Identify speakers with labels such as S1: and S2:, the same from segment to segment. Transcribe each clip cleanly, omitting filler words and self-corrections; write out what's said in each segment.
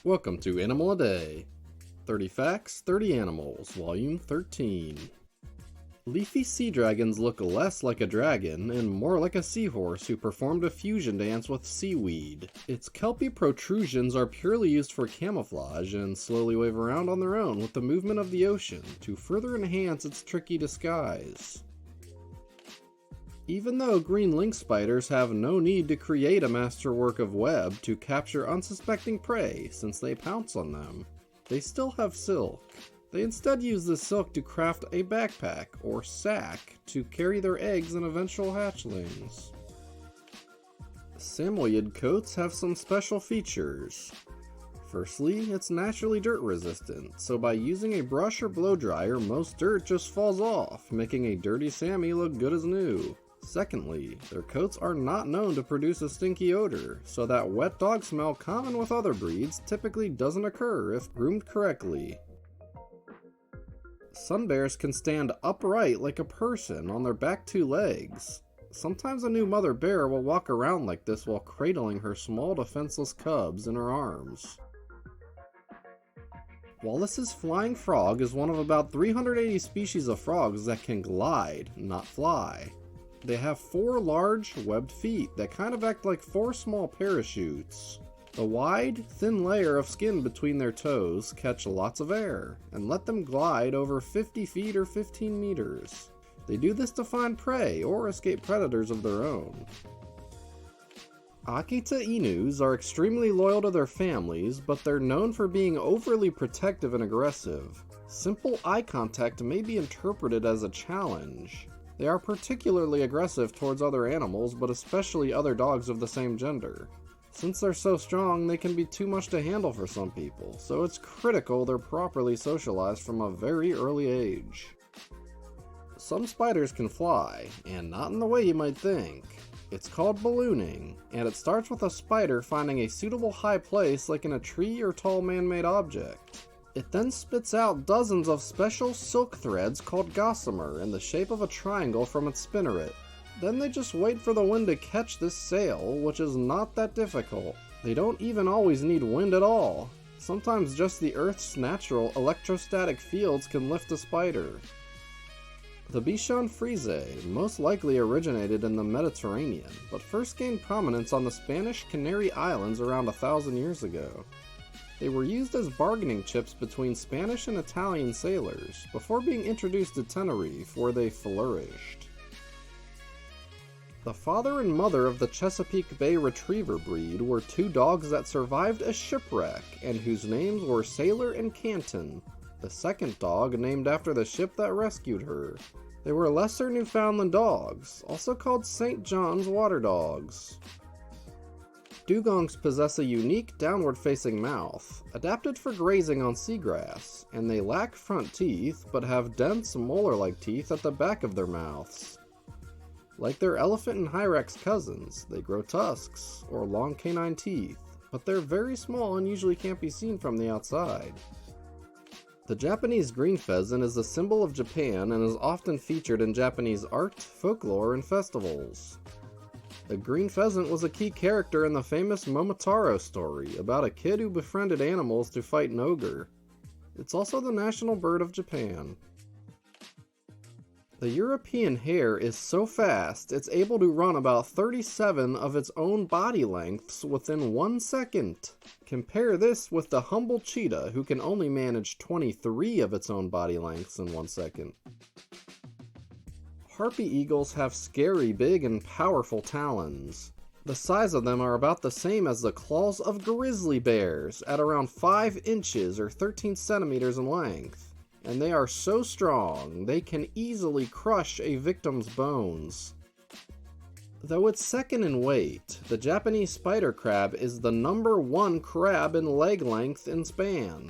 S1: Welcome to Animal a Day. 30 Facts, 30 Animals, Volume 13. Leafy sea dragons look less like a dragon and more like a seahorse who performed a fusion dance with seaweed. Its kelpy protrusions are purely used for camouflage and slowly wave around on their own with the movement of the ocean to further enhance its tricky disguise. Even though green lynx spiders have no need to create a masterwork of web to capture unsuspecting prey since they pounce on them, they still have silk. They instead use this silk to craft a backpack or sack to carry their eggs and eventual hatchlings. Samoyed coats have some special features. Firstly, it's naturally dirt resistant, so by using a brush or blow dryer, most dirt just falls off, making a dirty Sammy look good as new. Secondly, their coats are not known to produce a stinky odor, so that wet dog smell common with other breeds typically doesn't occur if groomed correctly. Sun bears can stand upright like a person on their back two legs. Sometimes a new mother bear will walk around like this while cradling her small defenseless cubs in her arms. Wallace's flying frog is one of about 380 species of frogs that can glide, not fly. They have 4 large, webbed feet that kind of act like 4 small parachutes. The wide, thin layer of skin between their toes catch lots of air, and let them glide over 50 feet or 15 meters. They do this to find prey or escape predators of their own. Akita Inus are extremely loyal to their families, but they're known for being overly protective and aggressive. Simple eye contact may be interpreted as a challenge. They are particularly aggressive towards other animals, but especially other dogs of the same gender. Since they're so strong, they can be too much to handle for some people, so it's critical they're properly socialized from a very early age. Some spiders can fly, and not in the way you might think. It's called ballooning, and it starts with a spider finding a suitable high place like in a tree or tall man-made object. It then spits out dozens of special silk threads called gossamer in the shape of a triangle from its spinneret. Then they just wait for the wind to catch this sail, which is not that difficult. They don't even always need wind at all. Sometimes just the Earth's natural electrostatic fields can lift a spider. The Bichon frise most likely originated in the Mediterranean, but first gained prominence on the Spanish Canary Islands around 1,000 years ago. They were used as bargaining chips between Spanish and Italian sailors, before being introduced to Tenerife, where they flourished. The father and mother of the Chesapeake Bay Retriever breed were 2 dogs that survived a shipwreck, and whose names were Sailor and Canton, the second dog named after the ship that rescued her. They were lesser Newfoundland dogs, also called St. John's water dogs. Dugongs possess a unique downward-facing mouth, adapted for grazing on seagrass, and they lack front teeth but have dense molar-like teeth at the back of their mouths. Like their elephant and hyrax cousins, they grow tusks, or long canine teeth, but they're very small and usually can't be seen from the outside. The Japanese green pheasant is a symbol of Japan and is often featured in Japanese art, folklore, and festivals. The green pheasant was a key character in the famous Momotaro story about a kid who befriended animals to fight an ogre. It's also the national bird of Japan. The European hare is so fast it's able to run about 37 of its own body lengths within 1 second. Compare this with the humble cheetah, who can only manage 23 of its own body lengths in 1 second. Harpy eagles have scary big and powerful talons. The size of them are about the same as the claws of grizzly bears, at around 5 inches or 13 centimeters in length. And they are so strong, they can easily crush a victim's bones. Though it's second in weight, the Japanese spider crab is the #1 crab in leg length and span.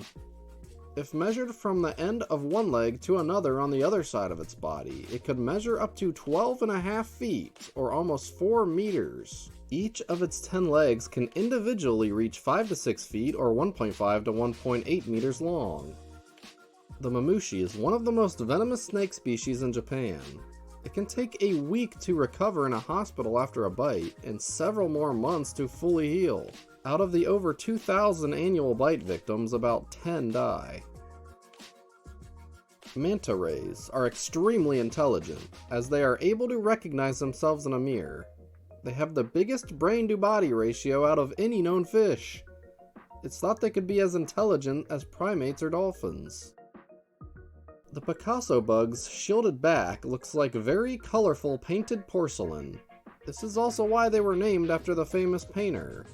S1: If measured from the end of one leg to another on the other side of its body, it could measure up to 12.5 feet, or almost 4 meters. Each of its 10 legs can individually reach 5 to 6 feet, or 1.5 to 1.8 meters long. The mamushi is one of the most venomous snake species in Japan. It can take a week to recover in a hospital after a bite, and several more months to fully heal. Out of the over 2,000 annual bite victims, about 10 die. Manta rays are extremely intelligent, as they are able to recognize themselves in a mirror. They have the biggest brain-to-body ratio out of any known fish. It's thought they could be as intelligent as primates or dolphins. The Picasso bug's shielded back looks like very colorful painted porcelain. This is also why they were named after the famous painter.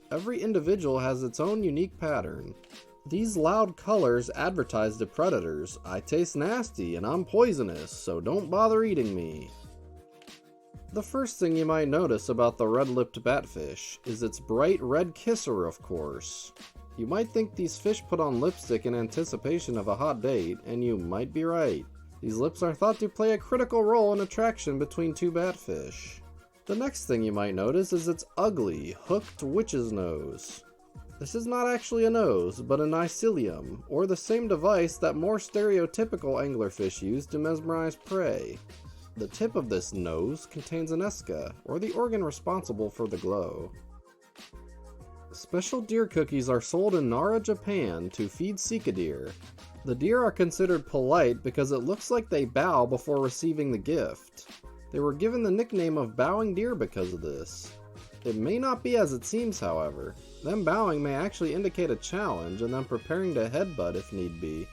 S1: Every individual has its own unique pattern. These loud colors advertise to predators, "I taste nasty and I'm poisonous, so don't bother eating me." The first thing you might notice about the red-lipped batfish is its bright red kisser, of course. You might think these fish put on lipstick in anticipation of a hot date, and you might be right. These lips are thought to play a critical role in attraction between two batfish. The next thing you might notice is its ugly, hooked witch's nose. This is not actually a nose, but an icilium, or the same device that more stereotypical anglerfish use to mesmerize prey. The tip of this nose contains an esca, or the organ responsible for the glow. Special deer cookies are sold in Nara, Japan to feed sika deer. The deer are considered polite because it looks like they bow before receiving the gift. They were given the nickname of bowing deer because of this. It may not be as it seems, however. Them bowing may actually indicate a challenge and them preparing to headbutt if need be.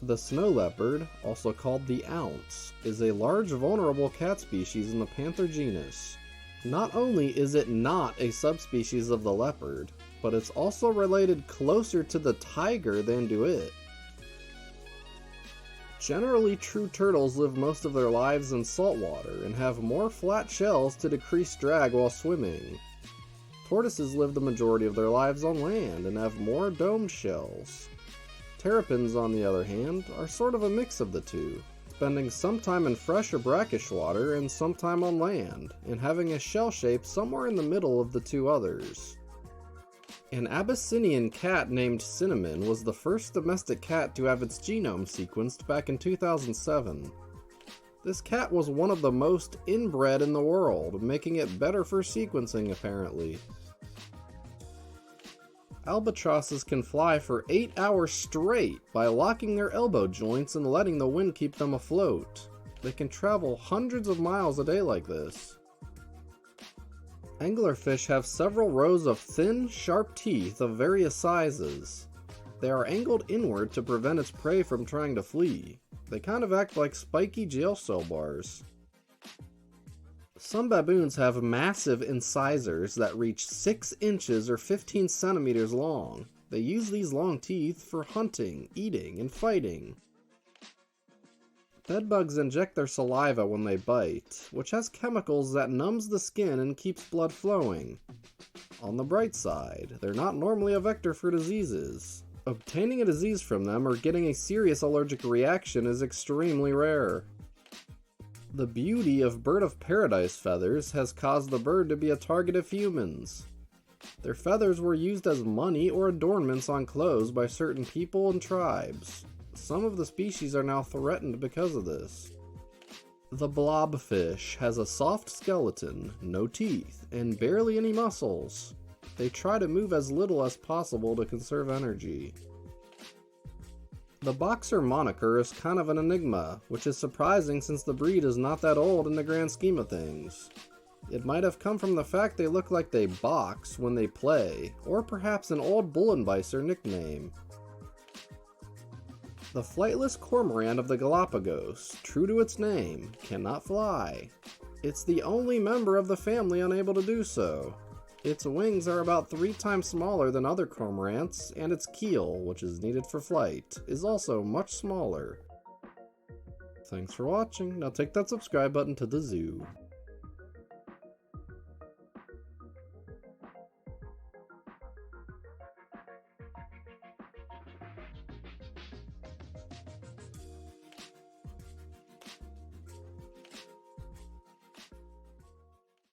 S1: The snow leopard, also called the ounce, is a large vulnerable cat species in the panther genus. Not only is it not a subspecies of the leopard, but it's also related closer to the tiger than to it. Generally, true turtles live most of their lives in saltwater and have more flat shells to decrease drag while swimming. Tortoises live the majority of their lives on land and have more domed shells. Terrapins, on the other hand, are sort of a mix of the two, spending some time in fresh or brackish water and some time on land, and having a shell shape somewhere in the middle of the two others. An Abyssinian cat named Cinnamon was the first domestic cat to have its genome sequenced back in 2007. This cat was one of the most inbred in the world, making it better for sequencing apparently. Albatrosses can fly for 8 hours straight by locking their elbow joints and letting the wind keep them afloat. They can travel hundreds of miles a day like this. Anglerfish have several rows of thin, sharp teeth of various sizes. They are angled inward to prevent its prey from trying to flee. They kind of act like spiky jail cell bars. Some baboons have massive incisors that reach 6 inches or 15 centimeters long. They use these long teeth for hunting, eating, and fighting. Bedbugs inject their saliva when they bite, which has chemicals that numbs the skin and keeps blood flowing. On the bright side, they're not normally a vector for diseases. Obtaining a disease from them or getting a serious allergic reaction is extremely rare. The beauty of bird of paradise feathers has caused the bird to be a target of humans. Their feathers were used as money or adornments on clothes by certain people and tribes. Some of the species are now threatened because of this. The blobfish has a soft skeleton, no teeth, and barely any muscles. They try to move as little as possible to conserve energy. The boxer moniker is kind of an enigma, which is surprising since the breed is not that old in the grand scheme of things. It might have come from the fact they look like they box when they play, or perhaps an old Bullenbeißer nickname. The flightless cormorant of the Galapagos, true to its name, cannot fly. It's the only member of the family unable to do so. Its wings are about 3 times smaller than other cormorants, and its keel, which is needed for flight, is also much smaller. Thanks for watching. Now take that subscribe button to the zoo.